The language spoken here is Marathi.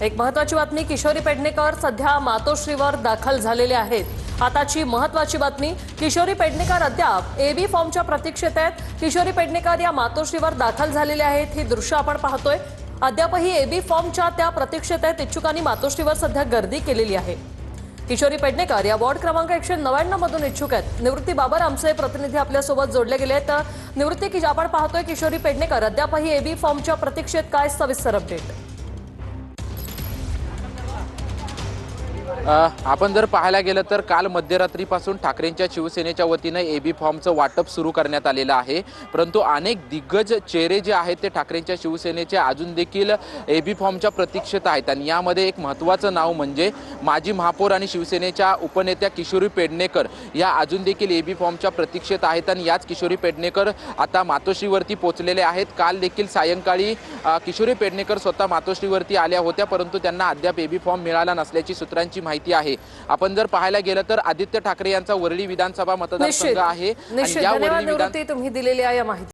एक महत्त्वाची बातमी, किशोरी पेडणेकर सध्या मातोश्रीवर दाखल झालेले आहेत। आताची महत्त्वाची बातमी, किशोरी पेडणेकर अद्याप एबी फॉर्मच्या प्रतीक्षेत आहेत। किशोरी पेडणेकर या मातोश्रीवर दाखल झालेले आहेत। ही दृश्य आपण पाहतोय। अद्यापही एबी फॉर्मच्या त्या प्रतीक्षेत आहेत। इच्छुकांनी मातोश्रीवर सध्या गर्दी केलेली आहे। किशोरी पेडणेकर या वॉर्ड क्रमांक 199 मधून इच्छुक आहेत। निवृत्ती बाबर आमचे प्रतिनिधी आपल्यासोबत जोडले गेले आहेत। निवृत्ती, की आपण पाहतोय किशोरी पेडणेकर अद्यापही एबी फॉर्मच्या प्रतीक्षेत, काय सविस्तर अपडेट? आपण जर पाहायला गेलं तर काल मध्यरात्रीपासून ठाकरेंच्या शिवसेनेच्या वतीने एबी फॉर्मचं वाटप सुरू करण्यात आलेलं आहे। परंतु अनेक दिग्गज चेहरे जे आहेत ते ठाकरेंच्या शिवसेनेचे अजून देखील एबी फॉर्मच्या प्रतीक्षेत आहेत। आणि यामध्ये एक महत्त्वाचं नाव म्हणजे माजी महापौर आणि शिवसेनेच्या उपनेत्या किशोरी पेडणेकर या अजून देखील एबी फॉर्मच्या प्रतीक्षेत आहेत। आणि याच किशोरी पेडणेकर आता मातोश्रीवरती पोहोचलेले आहेत। काल देखील सायंकाळी किशोरी पेडणेकर स्वतः मातोश्रीवरती आल्या होत्या, परंतु त्यांना अद्याप एबी फॉर्म मिळाला नसल्याची सूत्रांची माहिती आहे। आपण जर पाहायला गेलं तर आदित्य ठाकरे यांचा वरळी विधानसभा मतदारसंघ आहे। निश्चित, धन्यवाद निवृत्ती, तुम्ही दिलेली आहे माहिती।